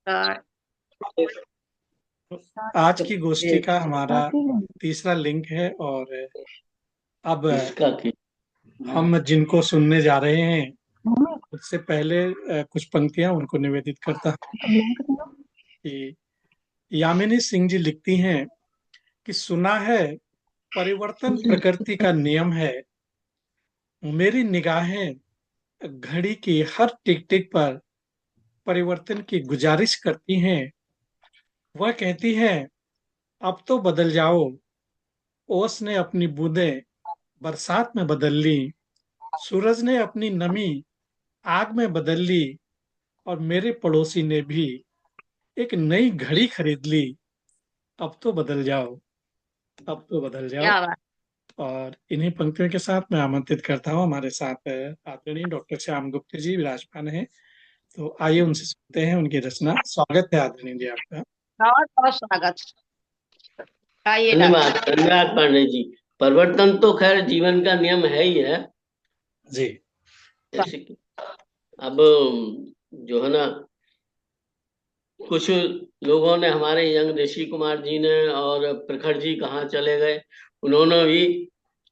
अ, आज की गोष्ठी का हमारा तीसरा लिंक है और अब इसका की हम जिनको सुनने जा रहे हैं उससे पहले कुछ पंक्तियां उनको निवेदित करता हूं कि यामिनी सिंह जी लिखती हैं कि सुना है परिवर्तन प्रकृति का नियम है। मेरी निगाहें घड़ी की हर टिक टिक पर परिवर्तन की गुजारिश करती हैं। वह कहती है अब तो बदल जाओ। ओस ने अपनी बूंदें बरसात में बदल ली। सूरज ने अपनी नमी आग में बदल ली। और मेरे पड़ोसी ने भी एक नई घड़ी खरीद ली। अब तो बदल जाओ। अब तो बदल जाओ। क्या बात। और इन्हीं पंक्तियों के साथ मैं आमंत्रित करता हूँ हमारे साथ आदरणीय डॉक्टर श्याम गुप्ता जी विराजमान है। तो आइए उनसे सुनते हैं उनकी रचना। स्वागत है आदरणीय जी आपका। बहुत बहुत स्वागत। आइए धन्यवाद डॉक्टर। धन्यवाद पांडे जी। परिवर्तन तो खैर जीवन का नियम है ही है। जी। जैसे कि अब जो है ना, कुछ लोगों ने, हमारे यंग ऋषि कुमार जी ने और प्रखर जी कहाँ चले गए, उन्होंने भी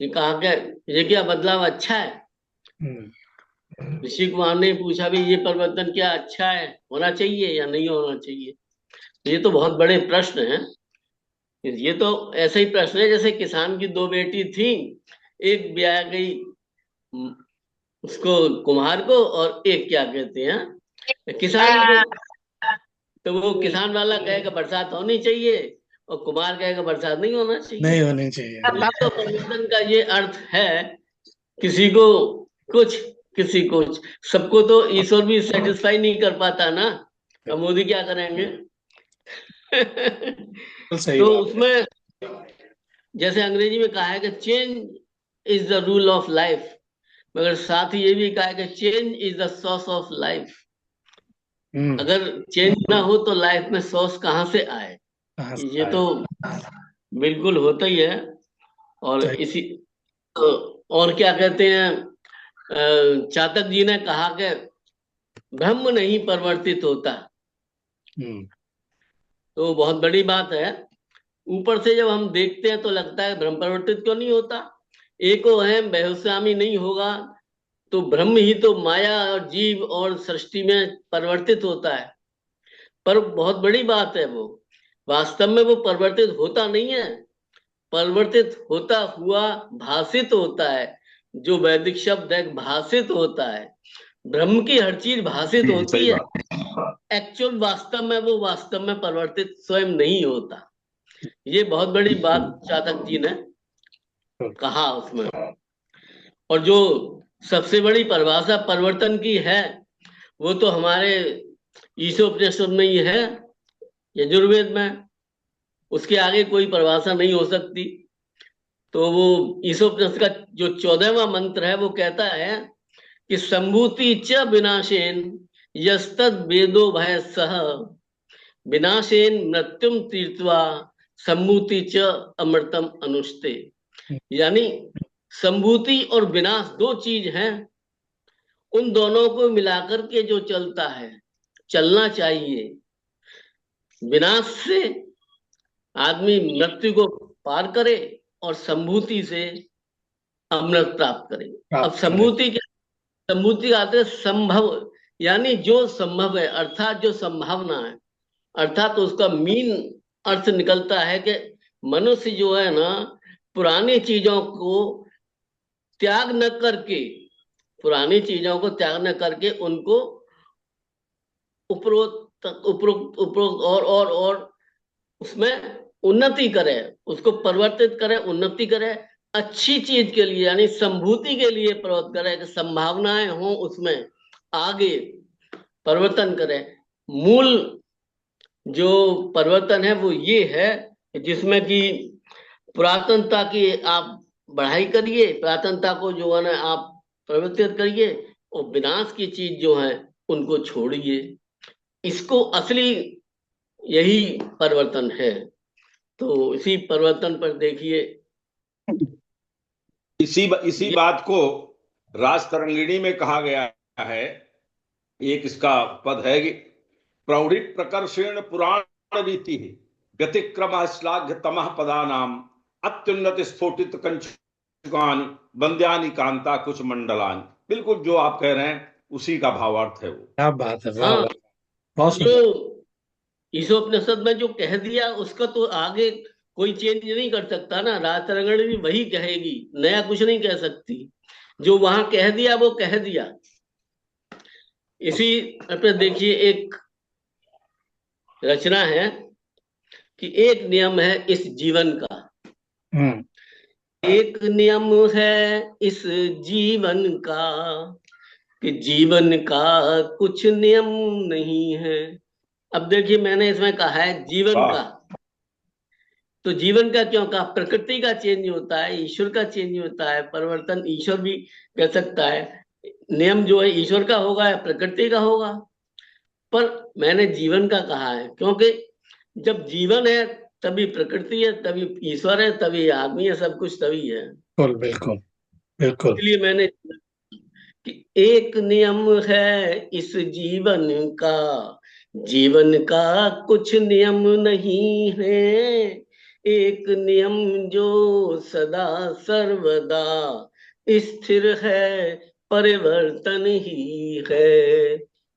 ये कहा कि ये क्या बदलाव अच्छा है। हम्म, ऋषि कुमार ने पूछा भी ये परिवर्तन क्या अच्छा है, होना चाहिए या नहीं होना चाहिए। ये तो बहुत बड़े प्रश्न हैं। ये तो ऐसे ही प्रश्न है जैसे किसान की दो बेटी थी, एक ब्याह गई उसको कुम्हार को, और एक क्या कहते हैं किसान को। आ, तो वो किसान वाला कहेगा बरसात होनी चाहिए, और कुम्हार कहेगा बरसात नहीं होना चाहिए। नहीं होनी चाहिए। तो ये तो परिवर्तन का ये अर्थ है। किसी को कुछ, किसी को कुछ, सबको तो ईश्वर भी सेटिस्फाई नहीं कर पाता ना। अब मोदी क्या करेंगे। बिल्कुल सही तो बात है। उसमें जैसे अंग्रेजी में कहा है कि change is the rule of life, मगर साथ ही ये भी कहा है कि change is the source of life. हम्म। अगर चेंज ना हो तो लाइफ में सोर्स कहाँ से आए। कहाँ से ये आए। तो बिल्कुल होता ही है। और सही। इसी और क्या कहते हैं, चातक जी ने कहा कि ब्रह्म नहीं परिवर्तित होता। हम्म। तो बहुत बड़ी बात है। ऊपर से जब हम देखते हैं तो लगता है ब्रह्म परिवर्तित क्यों नहीं होता। एको है बहुश्यामी नहीं होगा, तो ब्रह्म ही तो माया और जीव और सृष्टि में परिवर्तित होता है। पर बहुत बड़ी बात है, वो वास्तव में वो परिवर्तित होता नहीं है। परिवर्तित होता हुआ भाषित होता है। जो वैदिक शब्द है भाषित होता है। ब्रह्म की हर चीज भाषित जी होती सही है। बात। एक्चुअल वास्तव में वो वास्तव में परिवर्तित स्वयं नहीं होता। ये बहुत बड़ी बात चातक जी ने कहा उसमें। और जो सबसे बड़ी परिभाषा परिवर्तन की है, वो तो हमारे ईशोपनिषद में ही है, यजुर्वेद में। उसके आगे कोई परिभाषा नहीं हो सकती। तो वो ईशोपनिषद का जो 14वां मंत्र है वो कहता है कि संभूति च विनाशेन यस्तद वेदो भय सह, विनाशेन मृत्युम तीर्थवा संभूति च अमृतम अनुष्ठे। यानी संभूति और विनाश दो चीज हैं। उन दोनों को मिलाकर के जो चलता है, चलना चाहिए। विनाश से आदमी मृत्यु को पार करे, और संभूति से अमृत प्राप्त करे। अब प्राप्त करें। संभूति क्या, संभूति आते हैं संभव, यानी जो संभव है, अर्थात जो संभावना है। अर्थात उसका मीन अर्थ निकलता है कि मनुष्य जो है ना, पुरानी चीजों को त्याग न करके, पुरानी चीजों को त्याग न करके उनको उपरोक्त उपरोक्त उपरोक्त और उसमें उन्नति करे, उसको परिवर्तित करे, उन्नति करे। अच्छी चीज के लिए यानी संभूति के लिए प्रवृत्त करे कि संभावनाएं हो उसमें, आगे परिवर्तन करे। मूल जो परिवर्तन है वो ये है कि जिसमें कि पुरातनता की आप बढ़ाई करिए, पुरातनता को जो है ना आप परिवर्तित करिए, और विनाश की चीज जो है उनको छोड़िए। इसको असली यही परिवर्तन है। तो इसी परिवर्तन पर देखिए। इसी ये बात को राज तरंगिणी में कहा गया है। एक इसका पद है कि प्रौढ़ित प्रकर्षेण पुराण रीति व्यतिक्रम श्लाघ्य तमः पदानाम अत्युन्नत स्फोटित कंचुकानि बंद्यानि कांता कुछ मंडलानि। बिल्कुल जो आप कह रहे हैं उसी का भावार्थ है वो। क्या बात है, वाह हाँ, वाह, बहुत जो सुंदर। ईशोपनिषद में जो कह दिया उसका तो आगे कोई चेंज नहीं कर सकता ना। राजतरंगिणी भी वही कहेगी, नया कुछ नहीं कह सकती। जो वहां कह दिया वो कह दिया। इसी पे देखिए एक रचना है कि एक नियम है इस जीवन का, एक नियम है इस जीवन का, कि जीवन का कुछ नियम नहीं है। अब देखिए मैंने इसमें कहा है जीवन वाह। का, तो जीवन का क्यों कहा? प्रकृति का चेंज होता है, ईश्वर का चेंज होता है, परिवर्तन ईश्वर भी कर सकता है। नियम जो है ईश्वर का होगा या प्रकृति का होगा, पर मैंने जीवन का कहा है क्योंकि जब जीवन है तभी प्रकृति है, तभी ईश्वर है, तभी आदमी है, सब कुछ तभी है। बिल्कुल बिल्कुल बिल्कुल। इसलिए मैंने कि एक नियम है इस जीवन का, जीवन का कुछ नियम नहीं है, एक नियम जो सदा सर्वदा स्थिर है, परिवर्तन ही है।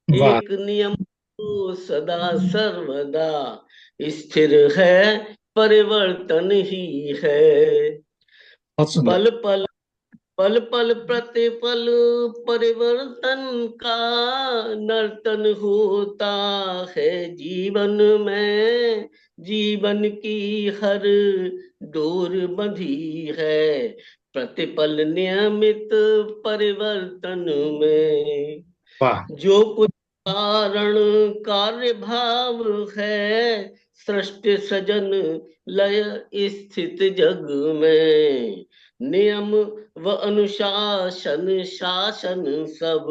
वाह, एक नियम जो सदा सर्वदा स्थिर है, परिवर्तन ही है। बहुत सुंदर। पल पल पल पल प्रतिपल परिवर्तन का नर्तन होता है जीवन में, जीवन की हर डोर बंधी है प्रतिपल नियमित परिवर्तन में। वाह, जो कुछ कारण कार्य भाव है, सृष्टि सजन लय स्थित जग में, नियम व अनुशासन शासन सब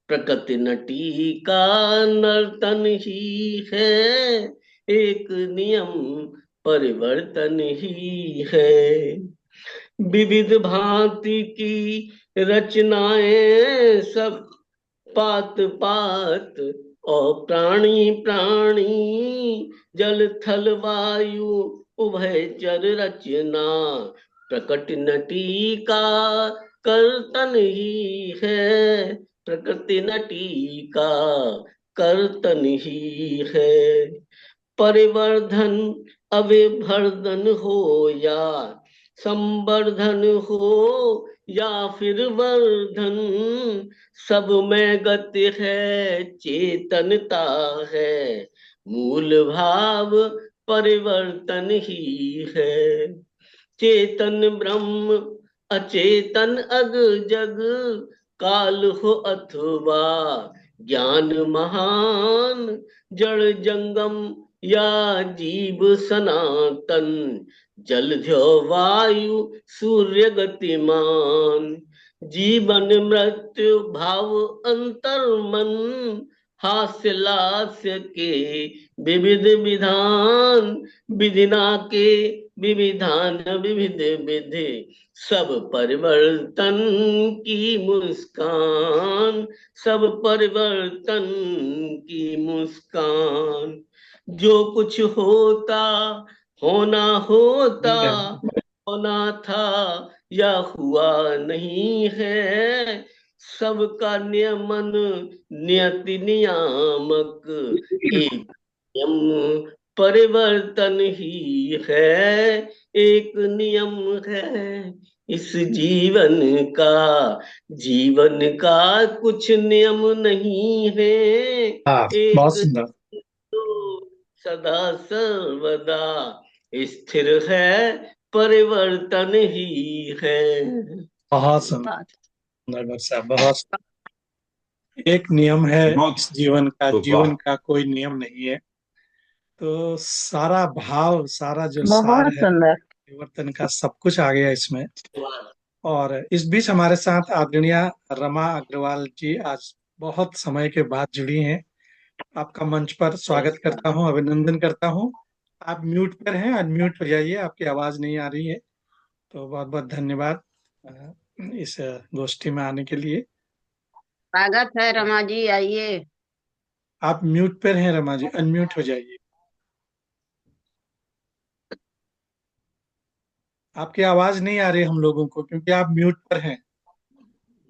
प्रकृति नटी का नर्तन ही है, एक नियम परिवर्तन ही है। विविध भांति की रचनाएं सब पात पात और प्राणी प्राणी, जल थल वायु उभय चर रचना प्रकट नटी का कर्तन ही है, प्रकृति नटी का कर्तन ही है। परिवर्धन अविवर्धन हो या संवर्धन हो या फिर वर्धन, सब में गति है चेतनता है, मूल भाव परिवर्तन ही है। चेतन ब्रह्म अचेतन अग जग, काल हो अथवा ज्ञान महान, जड़ जंगम या जीव सनातन, जल ध्यो वायु सूर्य गतिमान, जीवन मृत्यु भाव अंतर मन, हास्य लास्य के विविध विधान, विधिना के विविधान विविध विधि, सब परिवर्तन की मुस्कान, सब परिवर्तन की मुस्कान। जो कुछ होता होना होता, होना था या हुआ नहीं है, सबका नियमन नियति नियामक, एक नियम परिवर्तन ही है, एक नियम है इस जीवन का, जीवन का कुछ नियम नहीं है, बहुत एक सुंदर। तो सदा सर्वदा स्थिर है, परिवर्तन ही है। बहुत सुंदर साहब, बहुत सुंदर। एक नियम है इस जीवन का, जीवन का कोई नियम नहीं है। तो सारा भाव, सारा जो सार है परिवर्तन का, सब कुछ आ गया इसमें। और इस बीच हमारे साथ आदरणीय रमा अग्रवाल जी आज बहुत समय के बाद जुड़ी हैं। आपका मंच पर स्वागत करता हूं, अभिनंदन करता हूं। आप म्यूट पर हैं, अनम्यूट हो जाइए, आपकी आवाज नहीं आ रही है। तो बहुत बहुत धन्यवाद इस गोष्ठी में आने के लिए। स्वागत है रमा जी, आइए। आप म्यूट पर हैं रमा जी, अनम्यूट हो जाइए। आपकी आवाज नहीं आ रही हम लोगों को क्योंकि आप म्यूट पर हैं।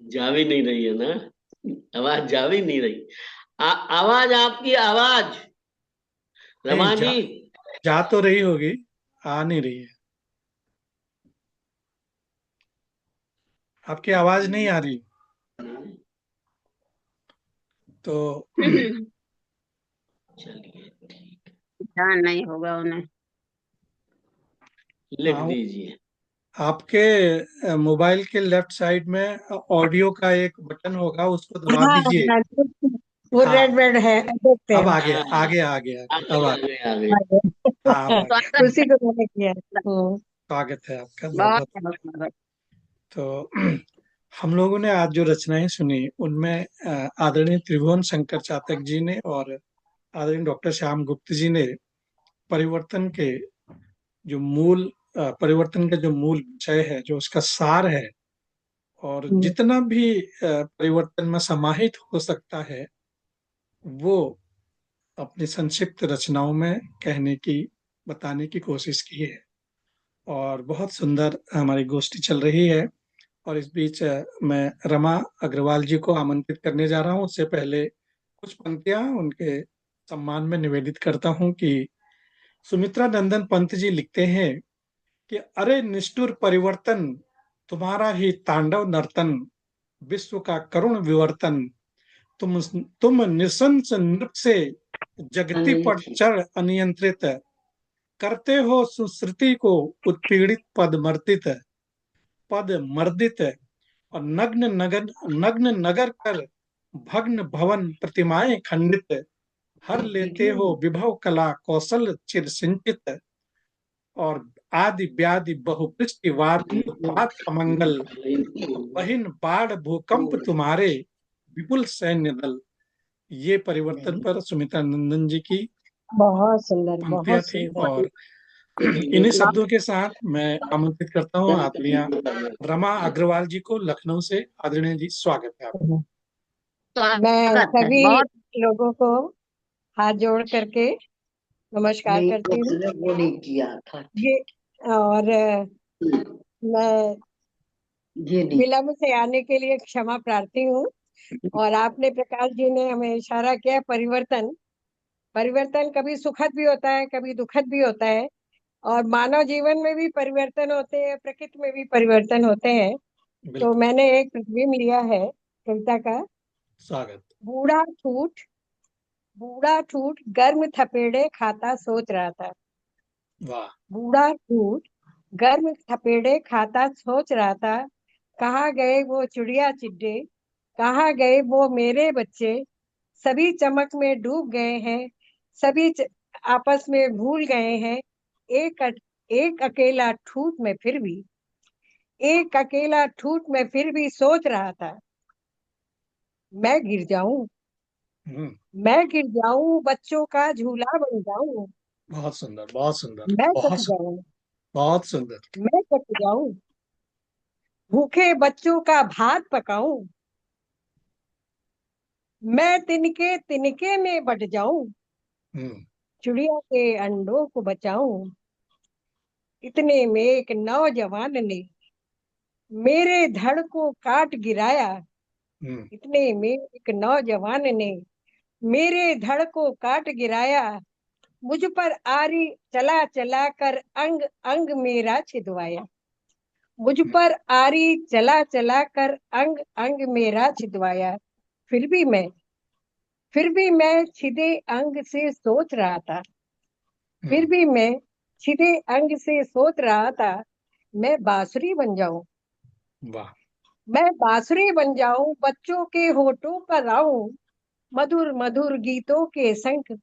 जा भी नहीं रही है ना, आवाज जा भी नहीं रही। आवाज, आपकी आवाज नहीं रमा जी। जा तो रही होगी, आ नहीं रही है। आपकी आवाज नहीं आ रही तो चलिए ठीक, ध्यान नहीं होगा उन्हें। लिख हाँ, दीजिए। आपके मोबाइल के लेफ्ट साइड में ऑडियो का एक बटन होगा, उसको दबा हाँ दीजिए। हाँ, वो हाँ, रेड रेड है, देखते अब हैं। आ गया, हाँ, आ गया, आ गया, आ अब गए आ आ गया। गए आ गए। हाँ, अब आ गया। स्वागत उसी को मैंने किया। स्वागत है आपका, बहुत बहुत बहुत। बहुत स्वागत। तो हम लोगों ने आज जो रचनाएं सुनी उनमें आदरणीय त्रिभुवन शंकर चातक जी ने और आदरणीय डॉक्टर श्याम गुप्त जी ने परिवर्तन के परिवर्तन का जो मूल विषय है, जो उसका सार है, और जितना भी परिवर्तन में समाहित हो सकता है, वो अपनी संक्षिप्त रचनाओं में बताने की कोशिश की है। और बहुत सुंदर हमारी गोष्ठी चल रही है। और इस बीच मैं रमा अग्रवाल जी को आमंत्रित करने जा रहा हूं। उससे पहले कुछ पंक्तियां उनके सम्मान में निवेदित करता हूं कि सुमित्रा नंदन पंत जी लिखते हैं कि अरे निष्ठुर परिवर्तन, तुम्हारा ही तांडव नर्तन, विश्व का करुण विवर्तन, तुम निशंस नृप से जगति पर चढ़ अनियंत्रित, करते हो सुश्रुति को उत्पीड़ित पद मर्दित, और नग्न नगर कर भग्न भवन प्रतिमाएं खंडित, हर लेते हो विभव कला कौशल चिर सिंचित, और आदि व्याधि बहुपृष्ठवाद उत्पात अमंगल, बहिन बाढ़ भूकंप तुम्हारे विपुल सैन्य दल। ये परिवर्तन पर सुमित्रा नंदन जी की बहुत सुंदर, पंक्तियां बहुत थी। सुंदर। और इन्हीं शब्दों के साथ मैं आमंत्रित करता हूँ आदरणीय रमा अग्रवाल जी को लखनऊ से। आदरणीय जी, स्वागत है आपका। मैं स्वागत है सभी बहुत। लोगों को हाथ जोड़ करके नमस्कार करती हूँ। वो नहीं किया था ये और मैं ये नहीं। विलम्ब से आने के लिए क्षमा प्रार्थी हूँ। और आपने, प्रकाश जी ने हमें इशारा किया, परिवर्तन परिवर्तन कभी सुखद भी होता है, कभी दुखद भी होता है। और मानव जीवन में भी परिवर्तन होते हैं, प्रकृति में भी परिवर्तन होते हैं। तो बिल्कुल, मैंने एक तस्वीर लिया है कविता का। स्वागत। बूढ़ा ठूठ बूढ़ा ठूठ गर्म थपेड़े खाता सोच रहा था। वाह। बूढ़ा ठूठ गर्म थपेड़े खाता सोच रहा था, कहाँ गए वो चिड़िया चिड्डे, कहाँ गए वो मेरे बच्चे, सभी चमक में डूब गए हैं, सभी आपस में भूल गए हैं। एक एक अकेला ठूठ में फिर भी एक अकेला ठूठ में फिर भी सोच रहा था, मैं गिर जाऊं हम्म, मैं गिर जाऊं, बच्चों का झूला बन जाऊं, बहुत सुंदर, बहुत सुंदर, मैं कट बहुत सुंदर, जाऊं बहुत सुंदर। मैं कट जाऊं, भूखे बच्चों का भात पकाऊं, मैं तिनके तिनके में बट जाऊं, हम्म, चिड़िया के अंडों को बचाऊं। इतने में एक नौजवान ने मेरे धड़ को काट गिराया। हम्म, इतने में एक नौजवान ने मेरे धड़ को काट गिराया, मुझ पर आरी चला चला कर अंग अंग मेरा छिदवाया। मुझ पर आरी चला चला कर अंग अंग मेरा छिदवाया। फिर भी मैं फिर भी मैं छिदे अंग से सोच रहा था। फिर हम्म, भी मैं छिदे अंग से सोच रहा था, मैं बांसुरी बन जाऊं वाह। मैं बांसुरी बन जाऊं, बच्चों के होठों पर आऊं, मधुर मधुर गीतों के संग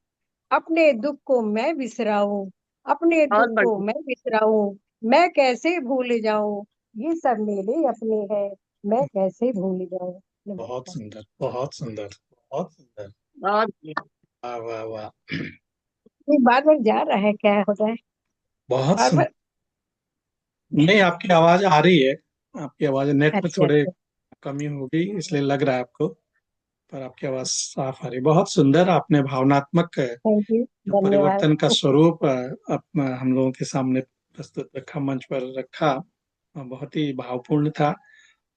अपने दुख को मैं बिसराऊं। अपने बहुत दुख को बढ़िया। मैं बिसराऊं, मैं कैसे भूल जाऊं, ये सब मेरे अपने हैं, मैं कैसे भूल जाऊं। बहुत नमस्कार। सुंदर, बहुत सुंदर, बहुत सुंदर। बहुत बढ़िया। वाह, वाह, वाह। ये बार बार जा रहा है, क्या हो रहा है? बहुत बार सुंदर। बार। नहीं, आपकी आवाज आ रही है। आपकी आवाज नेट में अच्छा थोड़े अच्छा। कमी होगी, इसलिए लग रहा है आपको। पर आपकी आवाज साफ आ रही। बहुत सुंदर, आपने भावनात्मक थैंक यू, धन्यवाद। परिवर्तन का स्वरूप हम लोगों के सामने प्रस्तुत रखा, मंच पर रखा। बहुत ही भावपूर्ण था।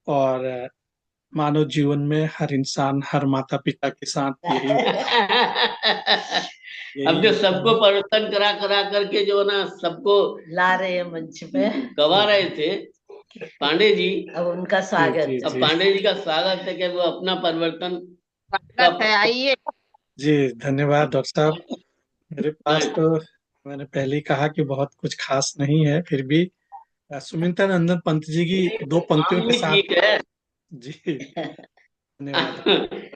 और मानव जीवन में हर इंसान, हर माता पिता के साथ यही अब जो होता सबको है। परिवर्तन करा करा करके जो ना सबको ला रहे हैं मंच पे। गवा रहे थे पांडे जी, अब उनका जी स्वागत जी अब जी पांडे जी का स्वागत है कि वो अपना परिवर्तन स्वागत है, आइए। जी, धन्यवाद डॉक्टर साहब। मेरे पास तो, मैंने पहले ही कहा कि बहुत कुछ खास नहीं है, फिर भी सुमित्रा नंदन पंत जी की दो पंक्तियों काम के भी साथ। ठीक है। जी, धन्यवाद।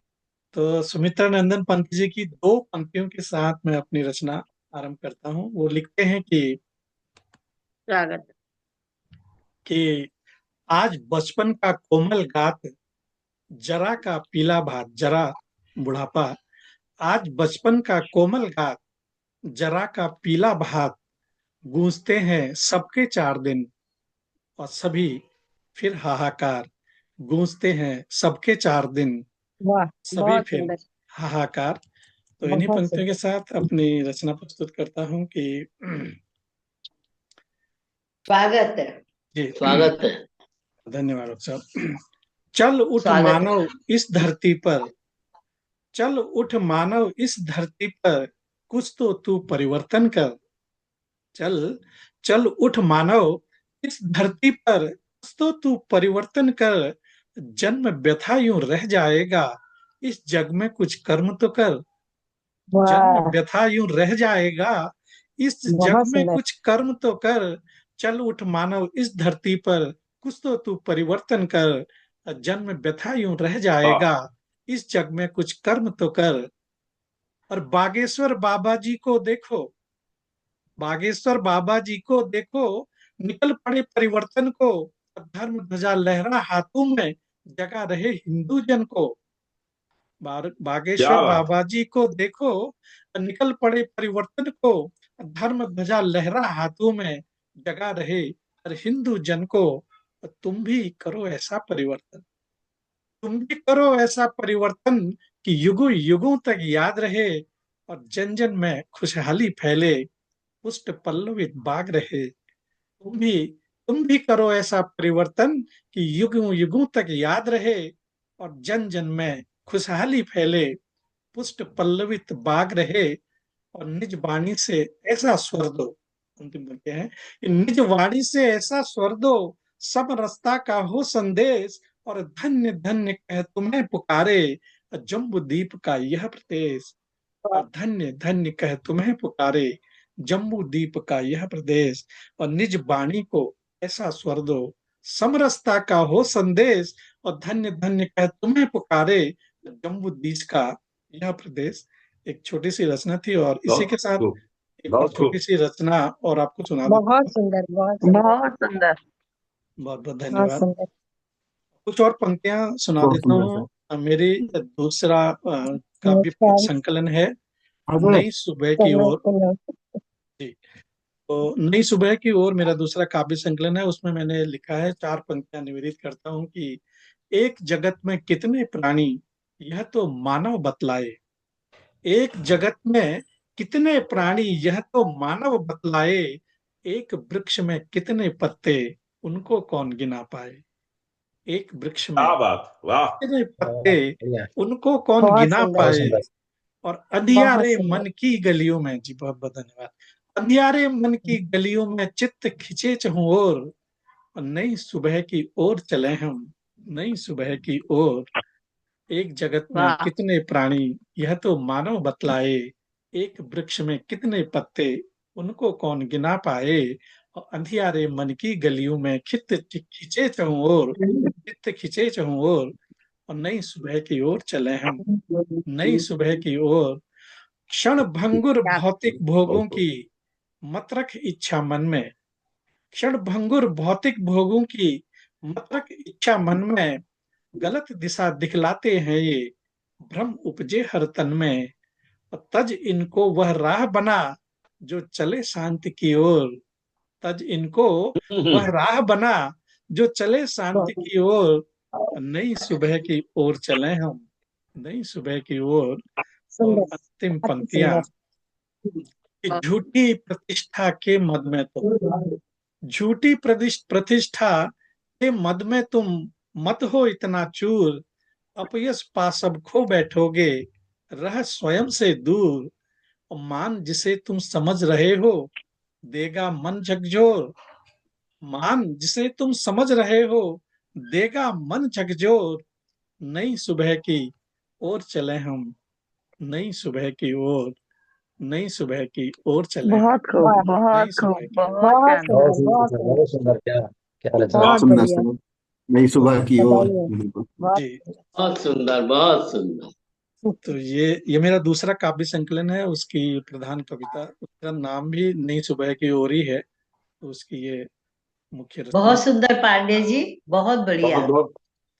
तो सुमित्रा नंदन पंत जी की दो पंक्तियों के साथ मैं अपनी रचना आरंभ करता हूँ। वो लिखते हैं स्वागत। कि आज बचपन का कोमल गात, जरा का पीला भात, जरा बुढ़ापा। आज बचपन का कोमल गात, जरा का पीला भात, गूंजते हैं सबके 4 दिन और सभी फिर हाहाकार। गूंजते हैं सबके 4 दिन, वाह, सभी बहुत फिर सुंदर, हाहाकार। तो इन्हीं बहुत पंक्तियों के सुंदर। साथ अपनी रचना प्रस्तुत करता हूँ कि स्वागत है। जी, स्वागत है। धन्यवाद डॉक्टर साहब। चल उठ स्वागत है। मानव इस धरती पर, चल उठ मानव इस धरती पर, कुछ तो तू परिवर्तन कर। चल चल उठ मानव इस धरती पर, कुछ तो तू परिवर्तन कर। जन्म व्यथा यूं रह जाएगा, इस जग में कुछ कर्म तो कर। जन्म वाह, व्यथा यूं रह जाएगा, इस जग बहुत में सुंदर। कुछ कर्म तो कर। चल उठ मानव इस धरती पर, कुछ तो तू परिवर्तन कर। जन्म व्यथा यूं रह वाह जाएगा, इस जग में कुछ कर्म तो कर। और बागेश्वर बाबा जी को देखो, बागेश्वर बाबा जी को देखो, निकल पड़े परिवर्तन को। धर्म ध्वजा लहरा हाथों में, जगा रहे हिंदू जन को। क्या बागेश्वर बात बाबा जी को देखो, निकल पड़े परिवर्तन को। धर्म ध्वजा लहरा हाथों में, जगा रहे हर हिंदू जन को। तुम भी करो ऐसा परिवर्तन, तुम भी करो ऐसा परिवर्तन, कि युगों युगों तक याद रहे और जन जन में खुशहाली फैले, पुष्ट पल्लवित बाग रहे। तुम भी करो ऐसा परिवर्तन, कि युगों युगों तक याद रहे और जन जन में खुशहाली फैले, पुष्ट पल्लवित बाग रहे और निज वाणी से ऐसा स्वर दो। अंतिम पंक्ति है कि निज वाणी से ऐसा स्वर दो, सब रस्ता का हो संदेश, और धन्य धन्य कह तुम्हें पुकारे जम्बू दीप का यह प्रदेश। और धन्य धन्य कह तुम्हें पुकारे जम्बू द्वीप का यह प्रदेश। और निज वाणी को ऐसा स्वर दो, समरसता का हो संदेश, और धन्य धन्य कह तुम्हें पुकारे जम्बू द्वीप का यह प्रदेश। एक छोटी सी रचना थी, और इसी बहुत के साथ खूब, एक और बहुत छोटी खूब। सी रचना और आपको सुना देता बहुत हूँ। सुंदर, बहुत सुंदर, बहुत सुंदर। बहुत बहुत बहुत धन्यवाद। सुंदर। कुछ और पंक्तियां सुना बहुत देता सुंदर हूँ। सर। मेरी दूसरा काव्य नमस्कार। संकलन है अजय, नई सुबह की चलो ओर। चलो। जी, तो नई सुबह की ओर मेरा दूसरा काव्य संकलन है। उसमें मैंने लिखा है, 4 पंक्तियां निवेदित करता हूँ कि एक जगत में कितने प्राणी, यह तो मानव बतलाए। एक जगत में कितने प्राणी, यह तो मानव बतलाए। एक वृक्ष में कितने पत्ते, उनको कौन गिना पाए। एक वृक्ष में क्या बात, वाह। कितने पत्ते, उनको कौन बहुत गिना सुंदर, पाए। और बहुत अंधियारे सुंदर। मन की गलियों में, जी बहुत बहुत धन्यवाद। अंधियारे मन की गलियों में चित्त खिंचे चहुं ओर, और नई सुबह की ओर चले हम, नई सुबह की ओर। एक जगत में वाह। कितने प्राणी, यह तो मानव बतलाए। एक वृक्ष में कितने पत्ते, उनको कौन गिना पाए। और अंधियारे मन की गलियों में चित्त खिंचे चहुं ओर, चित्त खिंचे चहुं ओर। और नई सुबह की ओर चले हम, नई सुबह की ओर। क्षण भंगुर क्या भौतिक भोगों की, मत रख इच्छा मन में। क्षण भंगुर भौतिक भोगों की, मत रख इच्छा मन में। गलत दिशा दिखलाते हैं ये, भ्रम उपजे हर तन में। और तज इनको वह राह बना, जो चले शांति की ओर। तज इनको वह राह बना, जो चले शांति की ओर। नई सुबह की ओर चले हम, नई सुबह की ओर। और सुंदर, अंतिम अति पंक्तियां सुंदर। कि झूठी प्रतिष्ठा के मद में तुम, झूठी प्रतिष्ठा के मद में तुम मत हो इतना चूर, अपयश पा सब खो बैठोगे रह स्वयं से दूर। और मान जिसे तुम समझ रहे हो देगा मन झकझोर, मान जिसे तुम समझ रहे हो देगा मन झकझोर। नई सुबह की ओर चले हम, नई सुबह की ओर, नई सुबह की ओर चले हम, बहुत खूब, वाह, नई बहुत सुबह खूब, की ओर। बहुत बहुत शानदार। सुंदर, बहुत सुंदर, बहुत सुंदर। क्या क्या रचना। बहुत सुंदर बढ़िया। सुंदर। नई सुबह की ओर। बताइए, बिल्कुल। बहुत जी, बहुत सुंदर, बहुत सुंदर। तो ये मेरा दूसरा काव्य संकलन है, उसकी प्रधान कविता, उसका नाम भी नई सुबह की ओर ही है, तो उसकी ये मुख्य रचना। बहुत सुंदर पांडे जी, बहुत बढ़िया। बहुत बहुत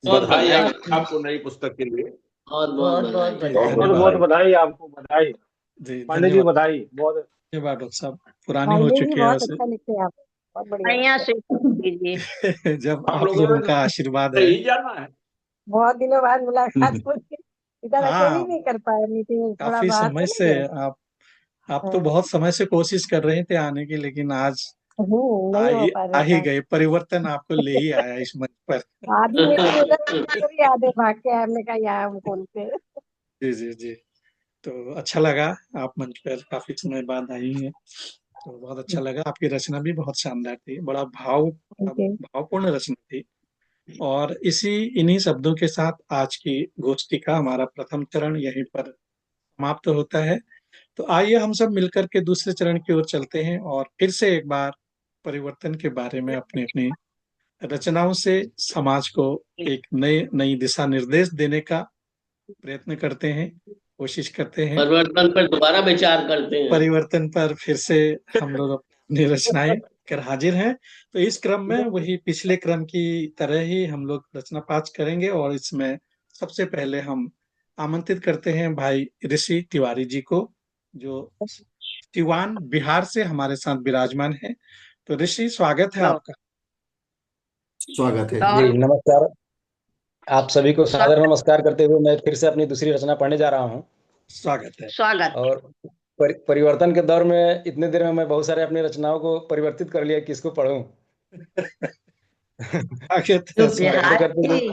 बहुत बधाई बधाई, आपको नई पुस्तक के लिए। बहुत बहुत बहुत बहुत बधाई। जी, बधाई। बहुत धन्यवाद। बहुत बधाई आपको, बधाई जी, पांडे जी, धन्यवाद। बधाई बहुत। धन्यवाद डॉक्टर साहब, पुरानी हो पांडे जी चुकी है बहुत वैसे। अच्छा लिखते हैं आप, बहुत बढ़िया बढ़िया लिखते हैं। स्वीकृति दीजिए। जब हम आप लोगों लोगों ने का आशीर्वाद है। नहीं जाना है। बहुत दिनों बाद मुलाकात हुई, इधर अकेले हाँ, नहीं कर पाए मीटिंग, थोड़ा काफी बाहर समय चले से गए। आप तो हाँ, बहुत समय से कोशिश कर रहे थे आने की, लेकिन आज नहीं हो पा आ रहा ही था। गए, परिवर्तन आपको ले ही आया इस मंच पर। आधी मीटिंग उधर करी, आधे भाग के हमने कहा यहाँ हम खोलते हैं। जी जी जी, तो अच्छा लगा, आप मंच पर काफी समय बाद आई हैं, तो बहुत अच्छा लगा। आपकी रचना भी बहुत शानदार थी, बड़ा थैंक यू। भावपूर्ण रचना थी। और इन्हीं शब्दों के साथ आज की गोष्ठी का हमारा प्रथम चरण यहीं पर समाप्त होता है। तो आइए हम सब मिलकर के दूसरे चरण की ओर चलते हैं और फिर से एक बार परिवर्तन के बारे में अपनी अपनी रचनाओं से समाज को एक नई नई दिशा निर्देश देने का प्रयत्न करते हैं, कोशिश करते हैं। परिवर्तन पर दोबारा विचार करते हैं। परिवर्तन पर फिर से हम लोग अपनी रचनाएं कर हाजिर हैं। तो इस क्रम में वही पिछले क्रम की तरह ही हम लोग रचना पाठ करेंगे, और इसमें सबसे पहले हम आमंत्रित करते हैं भाई ऋषि तिवारी जी को, जो सिवान बिहार से हमारे साथ विराजमान है। तो ऋषि, स्वागत है लो, आपका। स्वागत है। जी और नमस्कार। आप सभी को सादर नमस्कार करते हुए मैं फिर से अपनी दूसरी रचना पढ़ने जा रहा हूँ। स्वागत है। स्वागत। और परिवर्तन के दौर में इतने देर में मैं बहुत सारे अपनी रचनाओं को परिवर्तित कर लिया, किसको पढ़ूं। स्वागत जो है, करते स्वागत करते बिहारी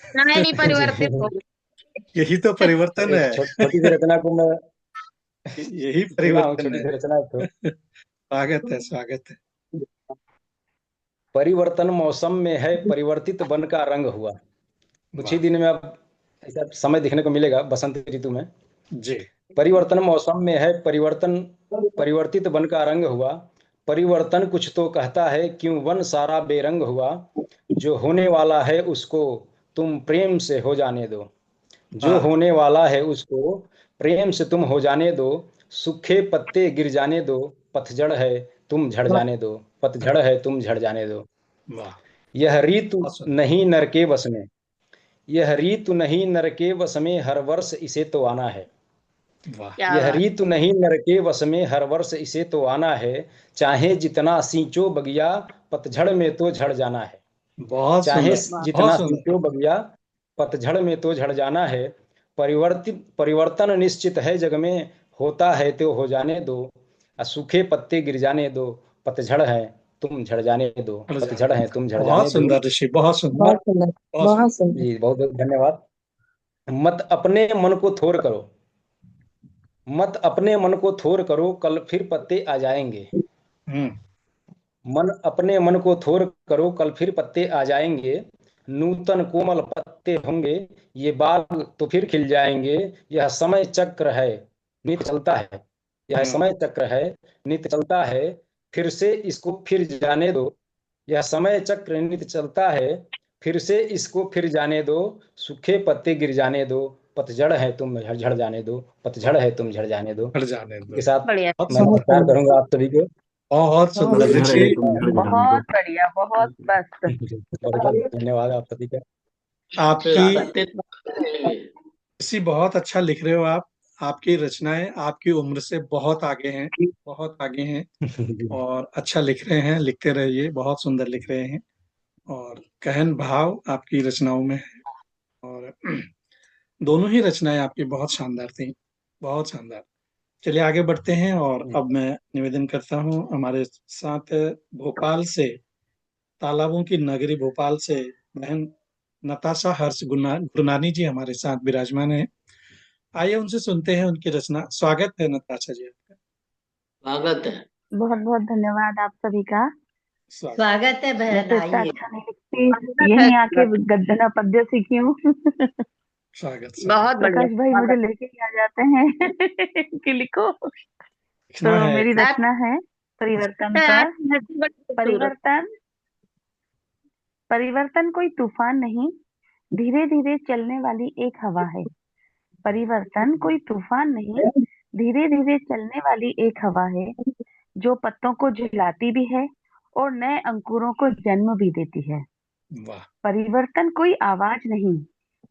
समय नहीं परिवर्तित हो जी है। यही तो परिवर्तन एक है। छोटी सी रचना को मैं यही चुना हूँ, परिवर्तन छोटी है। सी रचना एक तो। स्वागत है, स्वागत है। परिवर्तन मौसम में है, परिवर्तित वन का रंग हुआ। कुछ ही वाह दिन में अब ऐसा समय देखने को मिलेगा बसंत ऋतु में। जी। परिवर्तन मौसम में है, परिवर्तित वन का रंग हुआ। परिवर्तन कुछ तो कहता है, क्यों वन सारा बेरंग हुआ। जो होने वाला है उसको तुम प्रेम से हो जाने दो, जो हाँ, होने वाला है उसको प्रेम से तुम हो जाने दो। सूखे पत्ते गिर जाने दो, पतझड़ है तुम झड़ जाने दो, पतझड़ है तुम झड़ जाने दो। वाह, यह ऋतु बहुत सुंदर। नहीं नर के बस में, यह ऋतु नहीं नर के बस में, हर वर्ष इसे तो आना है। वाह, क्या यह बात। रीतु नहीं नर के वश में, हर वर्ष इसे तो आना है। चाहे जितना सींचो बगिया, पतझड़ में तो झड़ जाना है। बहुत चाहे सुंदर, बहुत जितना सुंदर। सींचो बगिया, पतझड़ में तो झड़ जाना है। परिवर्तन निश्चित है जग में, होता है तो हो जाने दो। सूखे पत्ते गिर जाने दो, पतझड़ है तुम झड़ जाने दो, बढ़ जाने पतझड़ है दो। तुम झड़ जाने बहुत दो। सुंदर ऋषि, बहुत सुंदर, बहुत सुंदर, बहुत बहुत सुंदर। सुंदर। जी बहुत बहुत धन्यवाद। मत अपने मन को थोर करो, मत अपने मन को थोर करो, कल फिर पत्ते आ जाएंगे। हम्म। मन अपने मन को थोर करो, कल फिर पत्ते आ जाएंगे। नूतन कोमल पत्ते होंगे, ये बाग तो फिर खिल जाएंगे। यह समय चक्र है नित्य चलता है, यह हम्म। समय चक्र है नित्य चलता है। फिर से इसको फिर जाने दो, यह समय चक्र नित्य चलता है। फिर से इसको फिर जाने दो, सूखे पत्ते गिर जाने दो। पतझड़ है तुम झड़ जाने दो, पतझड़ है तुम झड़ जाने दो। बढ़ जाने के दो। साथ बढ़िया, बहुत मैं बहुत सुंदर, नमस्कार सुंदर, करूंगा आप सभी को। बहुत बहुत सुंदर पतझड़ ऋषि। है तुम झड़ जाने दो। बहुत बढ़िया, बहुत मस्त। बहुत बहुत धन्यवाद आप सभी का। आपकी प्राकृतिक है। ऋषि बहुत अच्छा लिख रहे हो आप। आपकी रचनाएं आपकी उम्र से बहुत आगे हैं, बहुत आगे हैं, और अच्छा लिख रहे हैं, लिखते रहिए, बहुत सुंदर लिख रहे हैं, और गहन भाव आपकी रचनाओं में है। और दोनों ही रचनाएं आपकी बहुत शानदार थी, बहुत शानदार। चलिए आगे बढ़ते हैं, और अब मैं निवेदन करता हूँ हमारे साथ भोपाल से, तालाबों की नगरी भोपाल से बहन नताशा हर्ष गुरनानी जी हमारे साथ विराजमान है। आइए उनसे सुनते हैं उनकी रचना। स्वागत है नताशा जी आपका। स्वागत है। बहुत बहुत धन्यवाद आप सभी का। स्वागत। स्वागत है मैं बहन, तो इतना आइए। अच्छा नहीं लिखती, स्वागत है, यहीं आके स्वागत। गद्दना पद्य सीखी हूँ। स्वागत स्वागत। बहुत बढ़िया, प्रकाश भाई मुझे स्वागत। लेके ही आ जाते हैं कि लिखो। लिखना तो है। मेरी आप रचना है परिवर्तन है, पर। बड़ी खूबसूरत। परिवर्तन परिवर्तन कोई तूफान नहीं, धीरे धीरे चलने वाली एक हवा है। परिवर्तन कोई तूफान नहीं, धीरे धीरे चलने वाली एक हवा है, जो पत्तों को झुलाती भी है और नए अंकुरों को जन्म भी देती है। वाह। परिवर्तन कोई आवाज नहीं,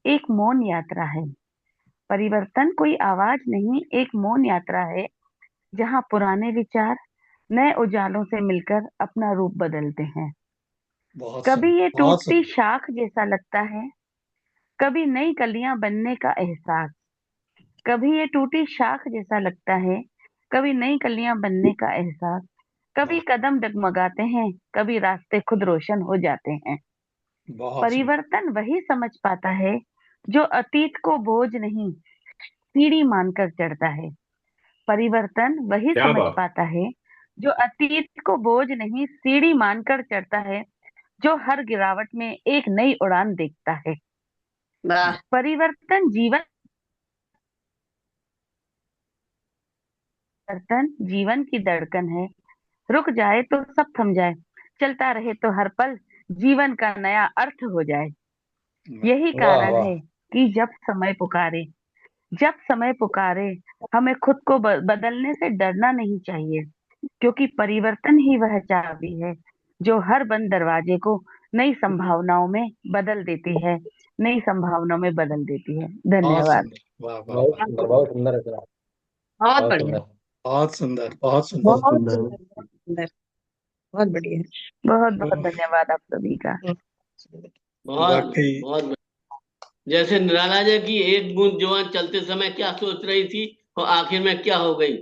एक मौन यात्रा है। परिवर्तन कोई आवाज नहीं, एक मौन यात्रा है, जहाँ पुराने विचार नए उजालों से मिलकर अपना रूप बदलते हैं। बहुत कभी सुंदर, ये बहुत टूटती सुंदर। शाख जैसा लगता है, कभी नई कलियां बनने का एहसास। कभी ये टूटी शाख जैसा लगता है, कभी नई कलियां बनने का एहसास। कभी वाह, कदम डगमगाते हैं, कभी रास्ते खुद रोशन हो जाते हैं। बहुत सुंदर। परिवर्तन वही समझ पाता है जो अतीत को बोझ नहीं, सीढ़ी मानकर चढ़ता है। परिवर्तन वही क्या समझ बात। पाता है जो अतीत को बोझ नहीं, सीढ़ी मानकर चढ़ता है, जो हर गिरावट में एक नई उड़ान देखता है। वाह। परिवर्तन जीवन की धड़कन है। रुक जाए तो सब थम जाए, चलता रहे तो हर पल जीवन का नया अर्थ हो जाए। यही वाह कारण वाह। है कि जब समय पुकारे, हमें खुद को बदलने से डरना नहीं चाहिए, क्योंकि परिवर्तन ही वह चाबी है जो हर बंद दरवाजे को नई संभावनाओं में बदल देती है, नई संभावनाओं में बदल देती है। बहुत धन्यवाद। सुंदर। वाह वाह बहुत वाह। सुंदर, बहुत सुंदर रचना। बहुत बहुत बढ़िया, सुंदर। बहुत सुंदर, बहुत सुंदर। बहुत बहुत सुंदर। सुंदर, बहुत सुंदर, बहुत बढ़िया। बहुत बहुत तो धन्यवाद आप सभी का। बहुत वाकई बहुत बढ़िया। जैसे निराला जी की एक बूंद जुबान चलते समय क्या सोच रही थी और आखिर में क्या हो गई।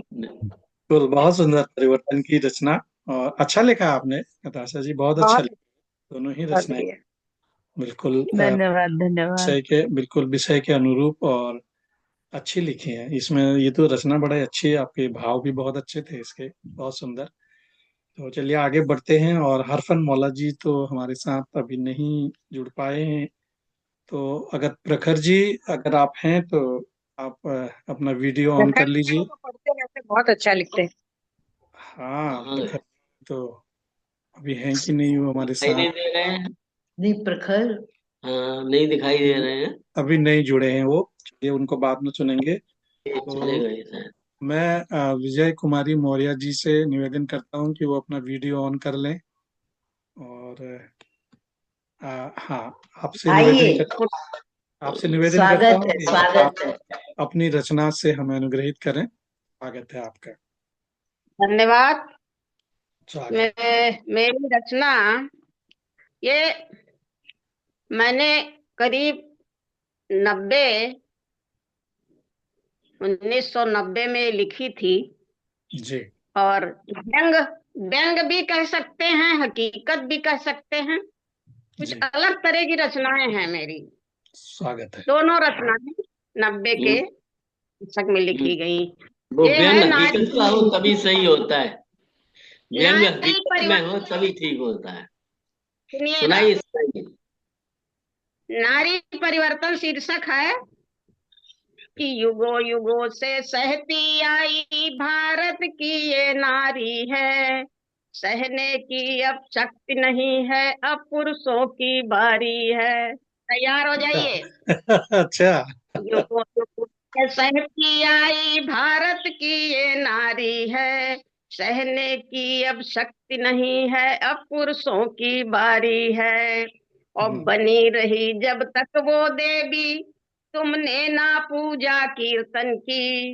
बिल्कुल, बहुत सुंदर परिवर्तन की रचना। और अच्छा लिखा आपने नताशा जी, बहुत अच्छा बहुत लिखा। दोनों ही बहुत रचनाएं बढ़िया। बिल्कुल धन्यवाद धन्यवाद। बिल्कुल विषय के अनुरूप और अच्छी लिखी है। इसमें ये तो रचना बड़ा ही अच्छी है, आपके भाव भी बहुत अच्छे थे इसके, बहुत सुंदर। तो चलिए आगे बढ़ते हैं, और हरफन मौला जी तो हमारे साथ अभी नहीं जुड़ पाए हैं। तो अगर प्रखर जी, अगर आप हैं तो आप अपना वीडियो ऑन कर प्रखर जी लीजिए। को पढ़ते रहते, बहुत अच्छा लिखते हैं। हाँ, कहाँ गए? प्रखर तो अभी हैं कि नहीं वो हमारे दिखाई साथ? नहीं दे रहे हैं। नहीं प्रखर, हाँ नहीं दिखाई दे रहे हैं। अभी नहीं जुड़े हैं वो, चलिए उनको बाद में सुनेंगे। ये चले तो गए शायद। मैं विजय कुमारी मौर्य जी से निवेदन करता हूँ कि वो अपना वीडियो ऑन कर लें। और हाँ, आइए, आपसे निवेदन करता स्वागत हूँ है, कि आप स्वागत है। अपनी रचना से हमें अनुग्रहित करें। स्वागत है आपका। धन्यवाद। स्वागत। मेरी रचना, ये मैंने करीब 1990 में लिखी थी। जी और व्यंग व्यंग भी कह सकते हैं, हकीकत भी कह सकते हैं। कुछ जी, अलग तरह की रचनाएं हैं मेरी। स्वागत है। दोनों रचनाएं 90 के हम्म, दशक में लिखी गई। वो ये व्यंग है हकीकत का हो तभी सही होता है। व्यंग नारी हकीकत में हो परिवर्तन। तभी ठीक होता है। सुनिएगा, सुनाइए सुनाइए। नारी परिवर्तन शीर्षक है कि युगों युगों से सहती आई भारत की ये नारी है। सहने की अब शक्ति नहीं है, अब पुरुषों की बारी है। तैयार हो जाइए। अच्छा। युगों युगों से सहती आई भारत की ये नारी है। सहने की अब शक्ति नहीं है, अब पुरुषों की बारी है। और बनी रही जब तक वो देवी, तुमने ना पूजा कीर्तन की।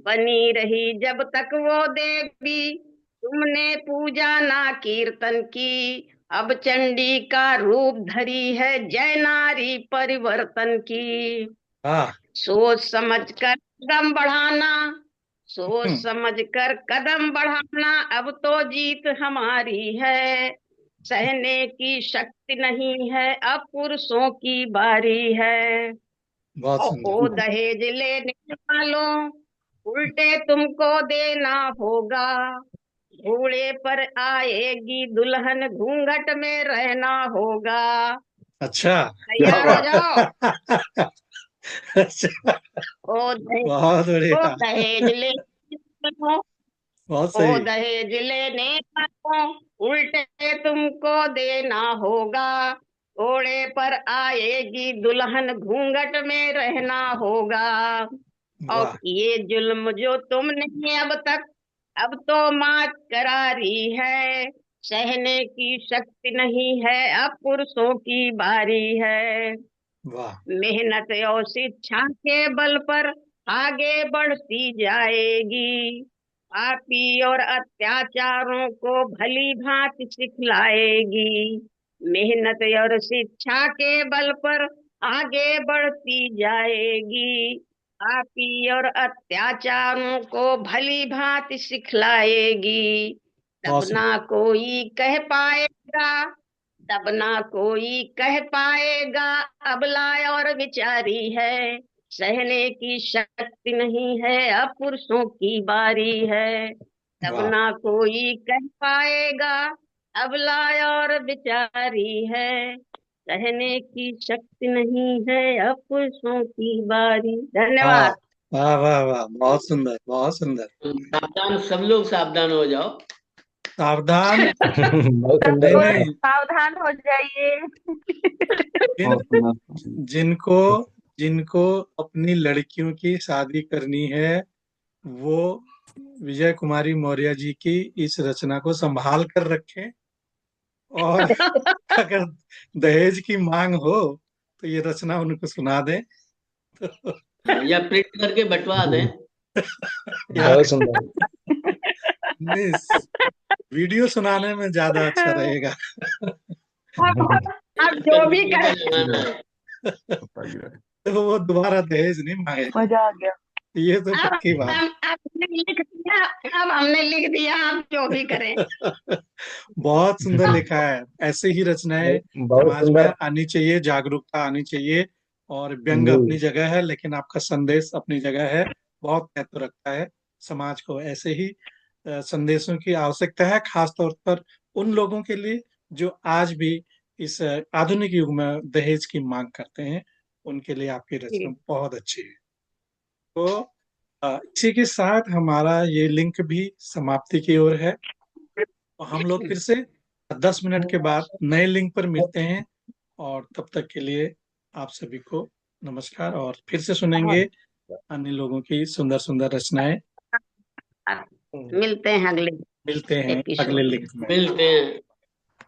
बनी रही जब तक वो देवी, तुमने पूजा ना कीर्तन की। अब चंडी का रूप धरी है जय नारी परिवर्तन की। हाँ। सोच समझ कर कदम बढ़ाना, सोच समझ कर कदम बढ़ाना, अब तो जीत हमारी है। सहने की शक्ति नहीं है, अब पुरुषों की बारी है। बहुत ओ सुंदर। दहेज लेने वालों, उल्टे तुमको देना होगा। घोड़े पर आएगी दुल्हन, घूंघट में रहना होगा। अच्छा। क्या तैयार हो बात है। जाओ। अच्छा, ओ दहेज, बहुत ओ बढ़िया। दहेज लेने वालों, बहुत ओ सही। दहेज लेने वालों, उल्टे तुमको देना होगा। घोड़े पर आएगी दुल्हन, घूंघट में रहना होगा। और वाह। ये जुल्म जो तुमने अब तक, अब तो मात करारी है। सहने की शक्ति नहीं है, अब पुरुषों की बारी है। वाह। मेहनत और शिक्षा के बल पर आगे बढ़ती जाएगी। पापी और अत्याचारों को भली भांति सिखलाएगी। मेहनत और शिक्षा के बल पर आगे बढ़ती जाएगी। पापी और अत्याचारों को भली भांति सिखलाएगी। तब बहुत सुंदर। ना कोई कह पाएगा, तब ना कोई कह पाएगा अबला और विचारी है। सहने की शक्ति नहीं है, अब पुरुषों की बारी है। तब वाह। ना कोई कह पाएगा अबला और विचारी है। सहने की शक्ति नहीं है, अब पुरुषों की बारी। वाह धन्यवाद। वाह वाह वाह, बहुत सुंदर, बहुत सुंदर। सावधान, सब लोग सावधान हो जाओ। सावधान। बहुत सब सुंदर नहीं लोग लिखा है। नहीं, सावधान हो जाइए। बहुत सुंदर। जिनको जिनको अपनी लड़कियों की शादी करनी है, वो विजय कुमारी मौर्य जी की इस रचना को संभाल कर रखें। और अगर दहेज की मांग हो तो ये रचना उनको सुना दें। तो या प्रिंट करके बंटवा दें। या बहुत सुंदर। नहीं, वीडियो सुनाने में ज्यादा अच्छा रहेगा। अब जो भी का करें, जमाना है। तो वो दोबारा दहेज नहीं मांगेगा, मजा आ गया। ये तो अब पक्की बात। अब हमने लिख दिया, अब हमने लिख दिया, आप जो भी करें। बहुत सुंदर लिखा है। ऐसे ही रचनाएं बहुत समाज में सुंदर। आनी चाहिए, जागरूकता आनी चाहिए। और व्यंग जी। अपनी जगह है, लेकिन आपका संदेश अपनी जगह है, बहुत महत्व रखता है। समाज को ऐसे ही संदेशों की आवश्यकता है, खास तौर पर उन लोगों के लिए जो आज भी इस आधुनिक युग में दहेज की मांग करते हैं। उनके लिए आपकी रचना बहुत अच्छी है। तो इसी के साथ हमारा ये लिंक भी समाप्ति की ओर है। और हम लोग फिर से 10 मिनट के बाद नए लिंक पर मिलते हैं। और तब तक के लिए आप सभी को नमस्कार, और फिर से सुनेंगे अन्य लोगों की सुंदर सुंदर रचनाएं। मिलते हैं अगले मिलते हैं अगले एपिसोड में। लिंक में। मिलते हैं।